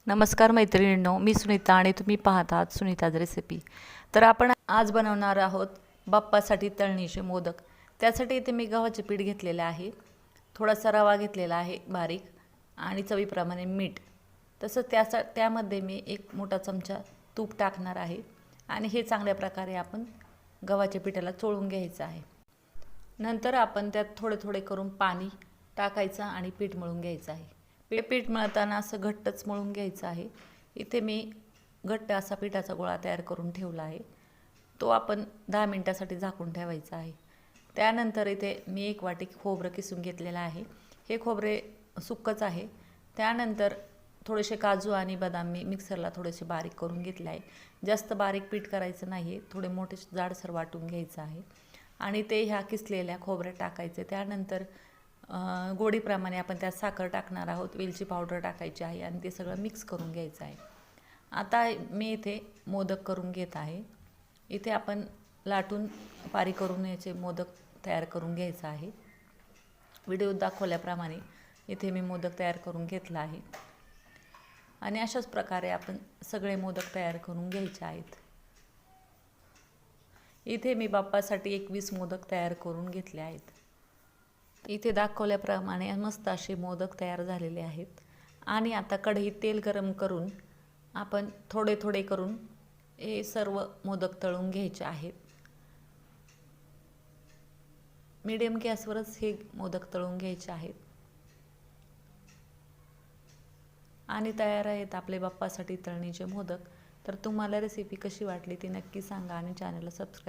नमस्कार मैत्रिणींनो, मी सुनीता आणि तुम्ही पाहत आहात सुनीताज रेसिपी। तर आपण आज बनवणार आहोत बाप्पासाठी तळणीचे मोदक। त्यासाठी इथे मी गव्हाचे पीठ घेतलेले आहे, थोडासा रवा घेतलेला आहे बारीक आणि चवीप्रमाणे मीठ। तसंच त्यामध्ये मी एक मोठा चमचा तूप टाकणार आहे आणि हे चांगल्या प्रकारे आपण गव्हाच्या पिठाला चोळून घ्यायचं आहे। नंतर आपण त्यात थोडे थोडे करून पाणी टाकायचं आणि पीठ मळून घ्यायचं आहे। पीठ मळताना असं घट्टच मळून घ्यायचं आहे। इथे मी घट्ट असा पिठाचा गोळा तयार करून ठेवला आहे, तो आपण 10 मिनिटांसाठी झाकून ठेवायचा आहे। त्यानंतर इथे मी एक वाटी खोबरं किसून घेतलेलं आहे, हे खोबरे सुक्कच आहे। त्यानंतर थोडेसे काजू आणि बदाम मी मिक्सरला थोडेसे बारीक करून घेतले आहे। जास्त बारीक पीठ करायचं नाही, थोडे मोठे जाडसर वाटून घ्यायचं आहे आणि ते ह्या किसलेल्या खोबऱ्यात टाकायचे। त्यानंतर गोडीप्रमाणे आपण त्यात साखर टाकणार आहोत, वेलची पावडर टाकायची आहे आणि ते सगळं मिक्स करून घ्यायचं आहे। आता मी इथे मोदक करून घेत आहे। इथे आपण लाटून पारी करून याचे मोदक तयार करून घ्यायचं आहे। व्हिडिओत दाखवल्याप्रमाणे इथे मी मोदक तयार करून घेतला आहे आणि अशाच प्रकारे आपण सगळे मोदक तयार करून घ्यायचे आहेत। इथे मी बाप्पासाठी 21 मोदक तयार करून घेतले आहेत। इथे दाखवल्याप्रमाणे मस्त असे मोदक तयार झालेले आहेत आणि आता कढईत तेल गरम करून आपण थोडे थोडे करून हे सर्व मोदक तळून घ्यायचे आहेत। मीडियम गॅसवरच हे मोदक तळून घ्यायचे आहेत आणि तयार आहेत आपले बाप्पासाठी तळणीचे मोदक। तर तुम्हाला रेसिपी कशी वाटली ती नक्की सांगा आणि चॅनलला सबस्क्राईब